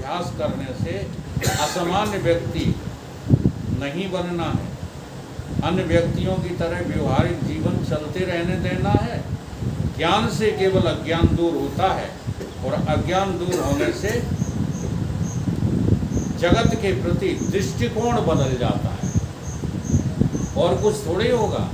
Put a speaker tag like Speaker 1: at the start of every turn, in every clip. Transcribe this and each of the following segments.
Speaker 1: अभ्यास करने से असामान्य व्यक्ति नहीं बनना है, अन्य व्यक्तियों की तरह व्यवहारिक जीवन चलते रहने देना है। ज्ञान से केवल अज्ञान दूर होता है और अज्ञान दूर होने से जगत के प्रति दृष्टिकोण बदल जाता है, और कुछ थोड़ी होगा।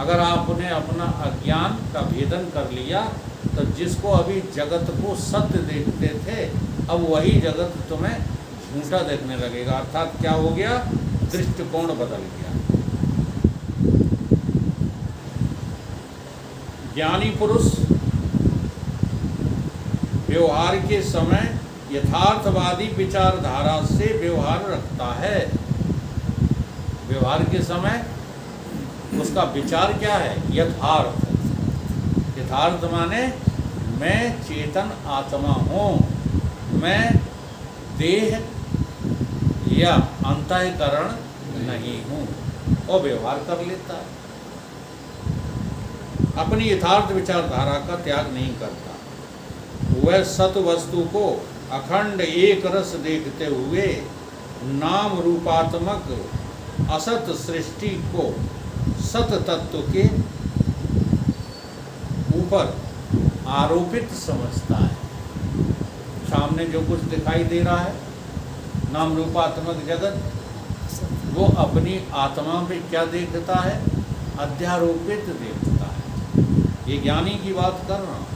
Speaker 1: अगर आपने अपना अज्ञान का भेदन कर लिया तो जिसको अभी जगत को सत्य देखते थे, अब वही जगत तुम्हें झूठा देखने लगेगा। अर्थात क्या हो गया? दृष्टिकोण बदल गया। ज्ञानी पुरुष व्यवहार के समय यथार्थवादी विचारधारा से व्यवहार रखता है। व्यवहार के समय उसका विचार क्या है? यथार्थ। यथार्थ माने मैं चेतन आत्मा हूँ, मैं देह या अंतःकरण नहीं हूँ, और व्यवहार कर लेता है। अपनी यथार्थ विचारधारा का त्याग नहीं करता। वह सत वस्तु को अखंड एक रस देखते हुए नाम रूपात्मक असत सृष्टि को सत तत्व के ऊपर आरोपित समझता है। सामने जो कुछ दिखाई दे रहा है, नाम रूपात्मक जगत, वो अपनी आत्मा पे क्या देखता है? अध्यारोपित देखता है। ये ज्ञानी की बात कर रहा हूँ,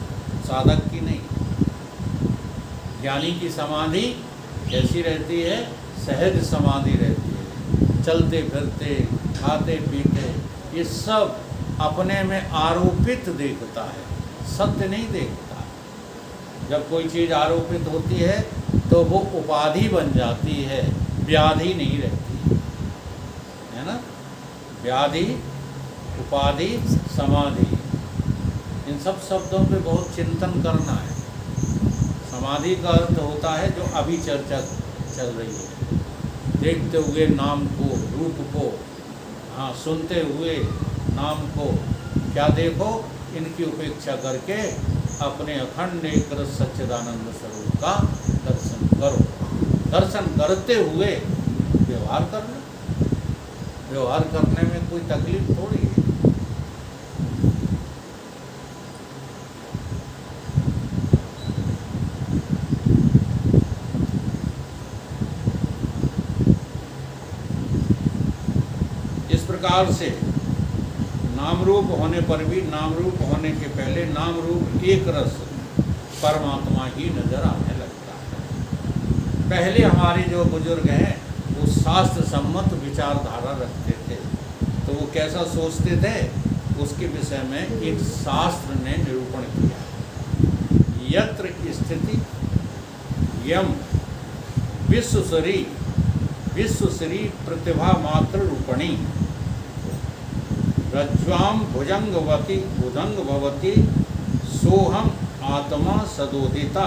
Speaker 1: साधक की नहीं। ज्ञानी की समाधि कैसी रहती है? सहज समाधि रहती है। चलते फिरते, खाते पीते, ये सब अपने में आरोपित देखता है, सत्य नहीं देखता। जब कोई चीज़ आरोपित होती है तो वो उपाधि बन जाती है, व्याधि नहीं रहती है ना। व्याधि, उपाधि, समाधि, इन सब शब्दों पे बहुत चिंतन करना है। समाधि का अर्थ होता है जो अभी चर्चा चल रही है, देखते हुए नाम को, रूप को, हाँ, सुनते हुए नाम को, क्या देखो? इनकी उपेक्षा करके अपने अखंड एक रस सच्चिदानंद स्वरूप का दर्शन करो। दर्शन करते हुए व्यवहार करना। व्यवहार करने में कोई तकलीफ थोड़ी है। इस प्रकार से नाम रूप होने पर भी, नाम रूप होने के पहले नाम रूप एक रस परमात्मा ही नजर आने लगता है। पहले हमारे जो बुजुर्ग हैं वो शास्त्र सम्मत विचारधारा रखते थे, तो वो कैसा सोचते थे उसके विषय में एक शास्त्र ने निरूपण किया। यत्र स्थिति यम विश्वश्री प्रतिभा मात्र रूपणी रज्ज्वाम भुजंगवती भुजंग भवती सोहम आत्मा सदोदिता।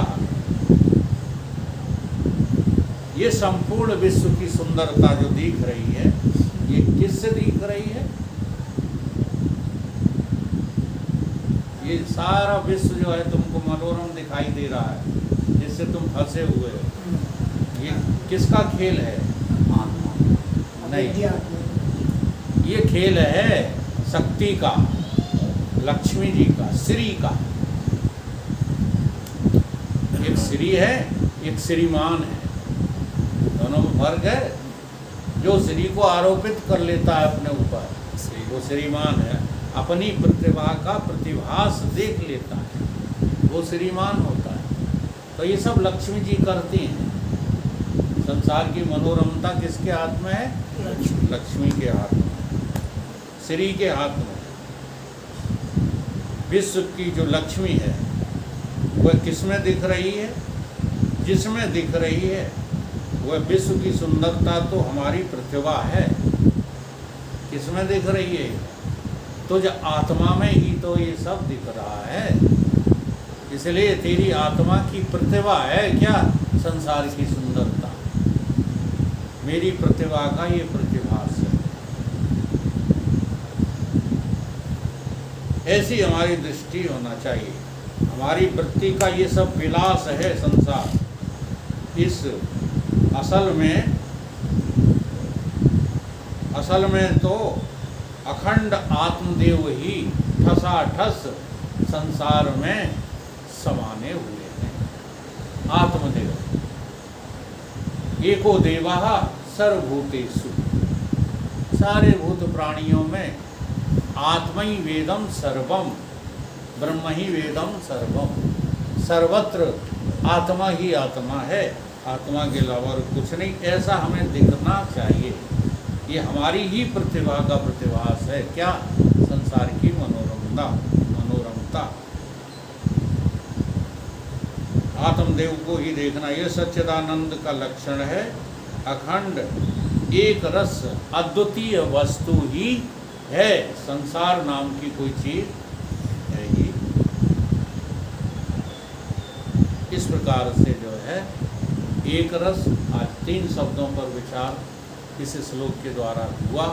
Speaker 1: ये संपूर्ण विश्व की सुंदरता जो दिख रही है, ये किससे दिख रही है? ये सारा विश्व जो है तुमको मनोरम दिखाई दे रहा है, जिससे तुम फंसे हुए हो। ये किसका खेल है? नहीं, ये खेल है शक्ति का, लक्ष्मी जी का, श्री का। एक श्री है, एक श्रीमान है, दोनों में फर्क है। जो श्री को आरोपित कर लेता है अपने ऊपर, वो श्रीमान है। अपनी प्रतिभा का प्रतिभास देख लेता है, वो श्रीमान होता है। तो ये सब लक्ष्मी जी करती हैं। संसार की मनोरमता किसके हाथ में है? लक्ष्मी के हाथ में, श्री के हाथ में। विश्व की जो लक्ष्मी है वह किसमें दिख रही है? जिसमें दिख रही है वह विश्व की सुंदरता तो हमारी प्रतिभा है। किसमें दिख रही है? तो जो आत्मा में ही तो ये सब दिख रहा है। इसलिए तेरी आत्मा की प्रतिभा है क्या? संसार की सुंदरता। मेरी प्रतिभा का ये प्रतिभास है। ऐसी हमारी दृष्टि होना चाहिए। हमारी वृत्ति का ये सब विलास है संसार, इस असल में तो अखंड आत्मदेव ही ठसाठस संसार में समाने हुए हैं। आत्मदेव एको देवः सर्वभूतेषु, सारे भूत प्राणियों में आत्मै वेदम सर्वम, ब्रह्म ही वेदम सर्वम, सर्वत्र आत्मा ही आत्मा है, आत्मा के अलावा और कुछ नहीं। ऐसा हमें दिखना चाहिए। ये हमारी ही प्रतिभा का प्रतिभास है। क्या? संसार की मनोरमता। आत्मदेव को ही देखना, ये सच्चिदानंद का लक्षण है। अखंड एक रस अद्वितीय वस्तु ही है, संसार नाम की कोई चीज है ही। इस प्रकार से जो है एक रस, आज 3 शब्दों पर विचार इस श्लोक के द्वारा हुआ।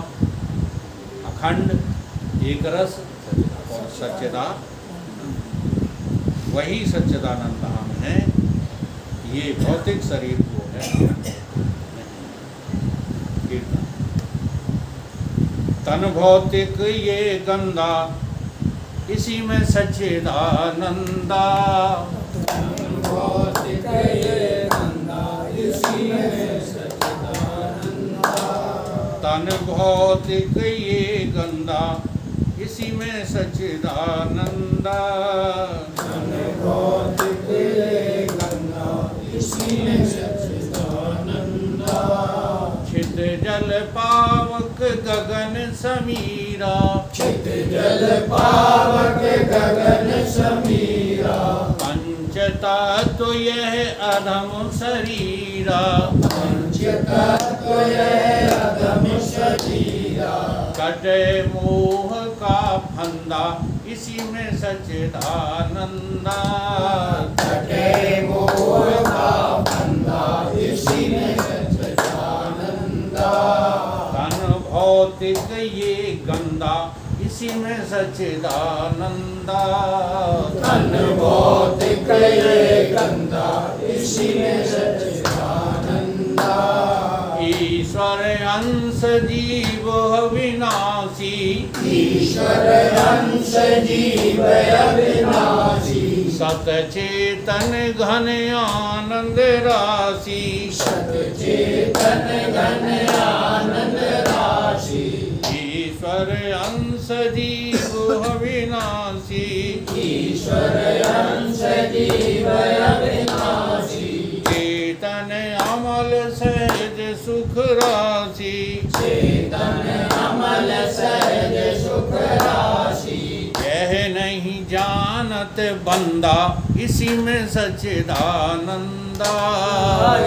Speaker 1: अखंड, एक रस और सच्चिदानंद। वही सच्चिदानंद हम हैं, ये भौतिक शरीर को है। तन भौतिक ये गंदा, इसी में सच्चिदानंदा। तन भौतिक ये गंदा, इसी में सच्चिदानंदा। तन भौतिक ये गंदा, इसी में सच्चिदानंदा। तन भौतिक ये गंदा, इसी में सच्चिदानंदा। छिद जल पावक गगन समीरा, छिद जल पावक गगन समीरा। पंच तत्व यह अधम शरीरा, पंच तत्व यह अधम शरीरा। कटे मोह का फंदा, इसी में सच्चिदानंदा। कटे मोह का फंदा, इसी में सच्चिदानंदा। तन भौतिक ये गंदा, इसी में सच्चिदानंदा। तन भौतिक ये गंदा, इसी में सच्चिदानंदा। ईश्वर अंश जीव अविनाशी, ईश्वर अंश जीव अविनाशी। सतचेतन घन आनंद राशि, सतचेतन घन आनंद राशि। ईश्वर अंश जीव अविनाशी, ईश्वर अंश जीव अविनाशी। चेतन अमल सहज सुख राशि, चेतन अमल सहज सुख राशि। यह नहीं जानत बंदा, इसी में सच्चिदानंदा।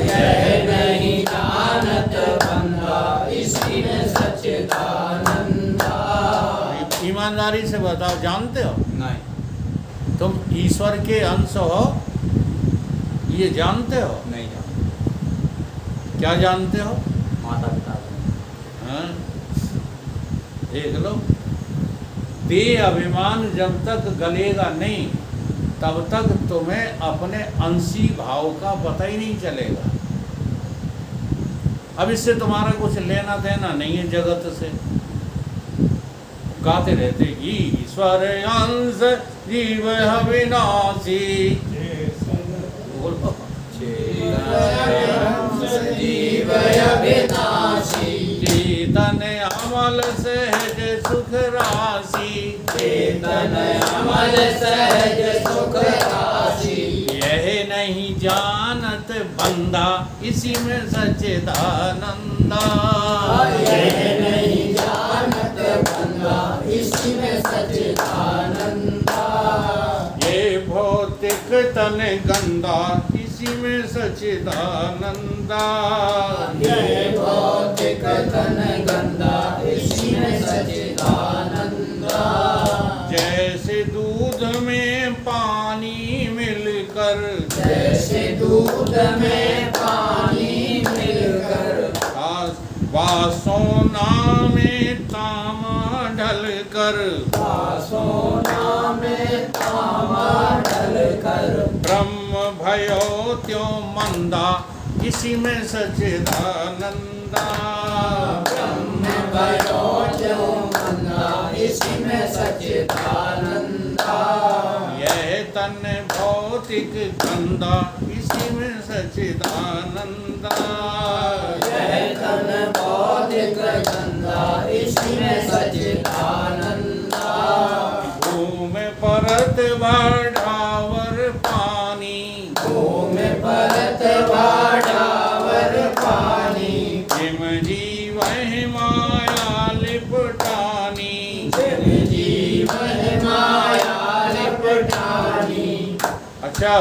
Speaker 1: यह नहीं जानत बंदा, इसी में सच्चिदानंदा। ईमानदारी से बताओ, जानते हो? नहीं। तुम ईश्वर के अंश हो, ये जानते हो? नहीं जानते। क्या जानते हो? माता पिता। हाँ, देख लो, देह अभिमान जब तक गलेगा नहीं, तब तक तुम्हें अपने अंशी भाव का पता ही नहीं चलेगा। अब इससे तुम्हारा कुछ लेना देना नहीं है जगत से। गाते रहते ईश्वर अंश जीव अविनाशी, बोलो जीव अविनाशी। चेतन अमल सहज सुख राशि, चेतन अमल सहज सुख राशि। यह नहीं जानत बंदा, इसी में सच्चिदानंदा। यह नहीं जानत बंदा, इसी में सच्चिदानंदा। ये भौतिक तन गंदा, इसी में सच्चिदानंदा। ये भौतिक तन गंदा, इसी में सच्चिदानंदा। जैसे दूध में पानी मिलकर, जैसे दूध में पानी मिलकर। वासोना में तामा ढलकर, वासोना में तामा ढलकर। ब्रह्म भयो त्यों मंदा, इसी में सच्चिदानंदा।
Speaker 2: ब्रह्म भयो त्यों मंदा, इसी में सच्चिदानंदा।
Speaker 1: यह तन भौतिक गंदा, इसी में सच्चिदानंदा।
Speaker 2: यह तन भौतिक गंदा, इसी में सच्चिदानंदा।
Speaker 1: भूमि परत बढ़ावर पानी,
Speaker 2: भूमि परत बढ़ावर पानी।
Speaker 1: जिम जीव माया लिपटानी,
Speaker 2: जिम जीव माया लिपटानी।
Speaker 1: अच्छा,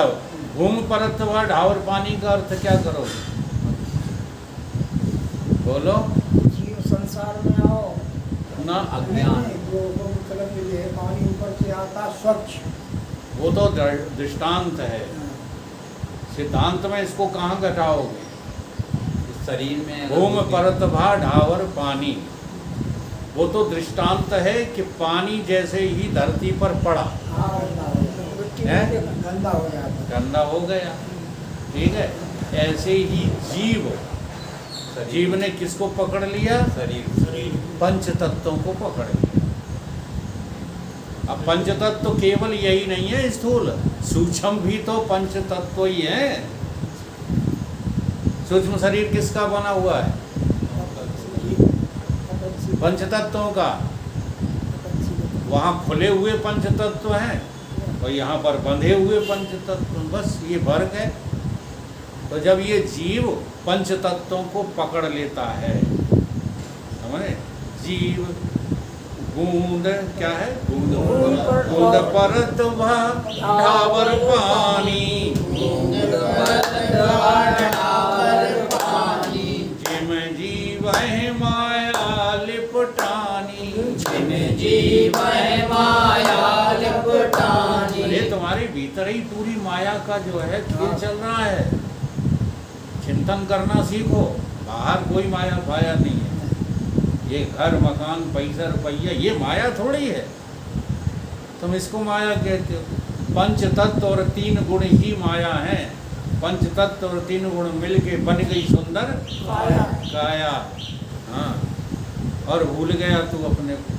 Speaker 1: भूमि परत ढावर पानी का अर्थ क्या करोगे? बोलो
Speaker 3: जीव संसार में आओ
Speaker 1: ना। अज्ञान,
Speaker 3: वो मतलब ये है, पानी ऊपर से आता स्वच्छ।
Speaker 1: वो तो दृष्टांत है, सिद्धांत में इसको कहाँ घटाओगे?
Speaker 4: शरीर में
Speaker 1: भूमि परत ढावर पानी, वो तो दृष्टांत है कि पानी जैसे ही धरती पर पड़ा
Speaker 3: हाँ, मिट्टी
Speaker 1: हैं?
Speaker 3: गंदा हो जाता है।
Speaker 1: गंदा हो गया, ठीक है। ऐसे ही जीव ने किसको पकड़ लिया?
Speaker 4: शरीर
Speaker 1: पंच तत्वों को पकड़ लिया। अब पंच तत्व केवल यही नहीं है स्थूल, सूक्ष्म भी तो पंच तत्व ही है। सूक्ष्म शरीर किसका बना हुआ है? पंच तत्वों का। वहाँ खुले हुए पंच तत्व हैं और यहाँ पर बंधे हुए पंच तत्व, बस ये फर्क है। तो जब ये जीव पंच तत्वों को पकड़ लेता है, समझे? जीव बूंद क्या है? बूंद परत ढावर पानी, जिम जीव माया लिपटानी।
Speaker 2: जिम जीव माया लिपटानी।
Speaker 1: अरे तुम्हारे भीतर ही पूरी माया का जो है खेल चल रहा है। चिंतन करना सीखो, बाहर कोई माया फाया नहीं है। ये घर मकान पैसा रुपया ये माया थोड़ी है, तुम इसको माया कहते हो। पंच तत्व और तीन गुण ही माया हैं। पंच तत्व और तीन गुण मिलके बन गई सुंदर काया। हाँ, और भूल गया तू अपने को।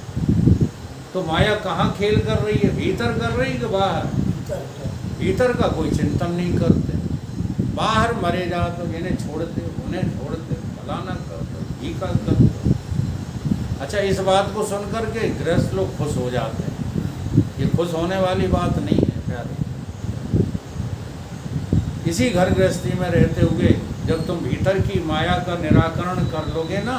Speaker 1: तो माया कहाँ खेल कर रही है? भीतर कर रही है कि बाहर? भीतर का कोई चिंतन नहीं करते। बाहर मरे जा तो इन्हें छोड़ते, उन्हें छोड़ते, फलाना कर दो, ही का कर दो। अच्छा, इस बात को सुन करके गृहस्थ लोग खुश हो जाते हैं। ये खुश होने वाली बात नहीं है प्यारे। इसी घर गृहस्थी में रहते हुए जब तुम भीतर की माया का निराकरण कर लोगे ना,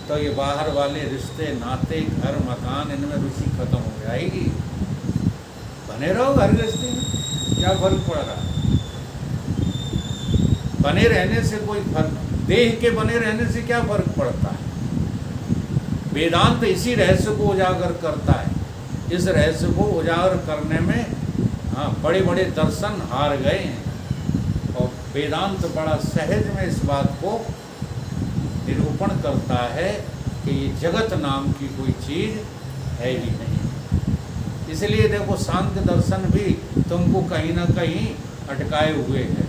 Speaker 1: तो ये बाहर वाले रिश्ते नाते घर मकान इनमें रुचि खत्म हो जाएगी। बने रहो घर गृहस्थी में, क्या फर्क पड़ रहा है? बने रहने से कोई फर्क, देह के बने रहने से क्या फर्क पड़ता है? वेदांत इसी रहस्य को उजागर करता है। इस रहस्य को उजागर करने में हाँ बड़े बड़े दर्शन हार गए हैं, और वेदांत बड़ा सहज में इस बात को निरूपण करता है कि ये जगत नाम की कोई चीज़ है ही नहीं। इसलिए देखो, सांख्य दर्शन भी तुमको कहीं ना कहीं अटकाए हुए है।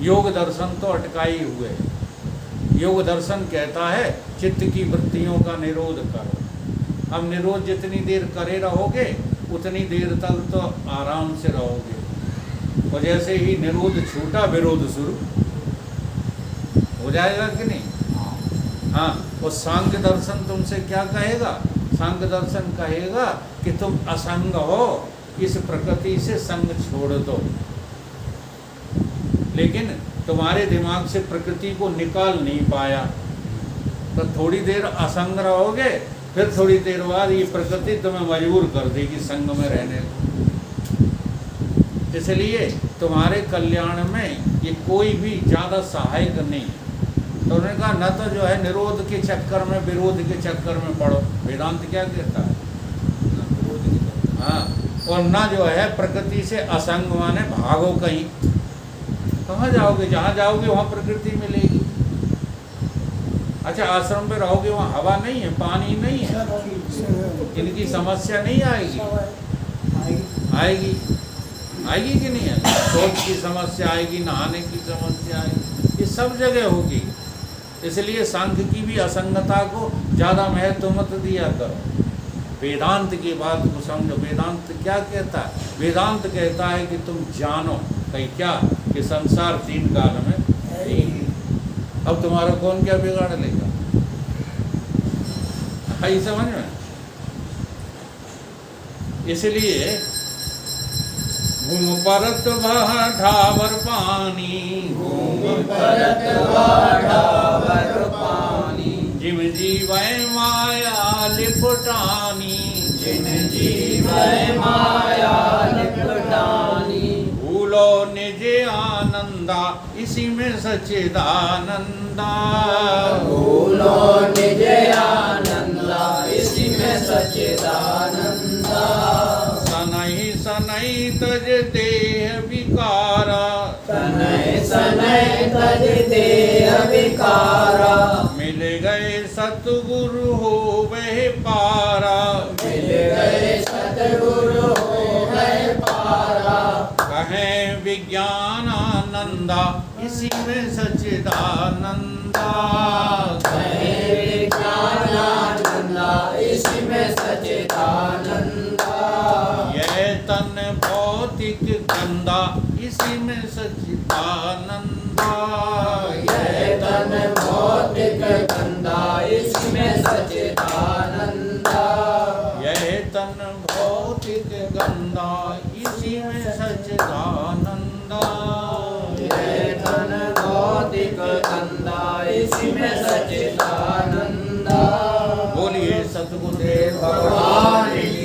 Speaker 1: योग दर्शन तो अटकाए हुए है। योग दर्शन कहता है चित्त की वृत्तियों का निरोध करो। अब निरोध जितनी देर करे रहोगे उतनी देर तक तो आराम से रहोगे, और जैसे ही निरोध छूटा विरोध शुरू हो जाएगा कि नहीं? हाँ, और सांख्य दर्शन तुमसे क्या कहेगा? सांख्य दर्शन कहेगा कि तुम असंग हो, इस प्रकृति से संग छोड़ दो। लेकिन तुम्हारे दिमाग से प्रकृति को निकाल नहीं पाया, तो थोड़ी देर असंग रहोगे, फिर थोड़ी देर बाद ये प्रकृति तुम्हें मजबूर कर देगी संग में रहने को। इसलिए तुम्हारे कल्याण में ये कोई भी ज़्यादा सहायक नहीं है। तो उन्होंने कहा न तो जो है निरोध के चक्कर में विरोध के चक्कर में पड़ो, वेदांत क्या कहता है? हाँ, और न जो है प्रकृति से असंग माने भागो कहीं। कहाँ जाओगे? जहाँ जाओगे वहाँ प्रकृति मिलेगी। अच्छा, आश्रम पे रहोगे वहाँ हवा नहीं है, पानी नहीं है, इनकी समस्या नहीं आएगी? आएगी। आएगी कि नहीं आएगी? सोच की समस्या आएगी, नहाने की समस्या आएगी, ये सब जगह होगी। इसलिए सांख्य की भी असंगता को ज़्यादा महत्व मत दिया करो। वेदांत की बात को समझो। वेदांत क्या कहता है? वेदांत कहता है कि तुम जानो कहीं क्या कि संसार 3 काल में है। अब तुम्हारा कौन क्या बिगाड़ लेगा? है समझ में? इसलिए भूमि परत बह ढावर पानी,
Speaker 2: भूमि परत ढावर पानी,
Speaker 1: जिम जीवै माया लिपटानी,
Speaker 2: जिन जीवै माया लिपटानी,
Speaker 1: भूलो निज आनंदा इसी में सच्चिदानंदा,
Speaker 2: भूलो निज आनंदा इसी में सच्चिदानंदा,
Speaker 1: सनहि सनहि तज देह विकारा,
Speaker 2: सनय सनय तज देह विकारा,
Speaker 1: मिल गए सतगुरु हो वह पारा,
Speaker 2: मिल गए सतगुरु हो गए पारा,
Speaker 1: कहें विज्ञानानंदा इसी में सच्चिदानंदा,
Speaker 2: कहे ज्ञानानंदा इसी में सच्चिदानंदा,
Speaker 1: यह तन भौतिक गंदा इसी में सच्चिदानंदा,
Speaker 2: यह तन भौतिक गंदा इसी में सच्चिदानंदा,
Speaker 1: यह तन भौतिक गंदा इसी में सच्चिदानंदा,
Speaker 2: यह तन भौतिक गंदा इसी में सच्चिदानंदा।
Speaker 1: बोलिए सतगुरुदेव
Speaker 2: भगवान की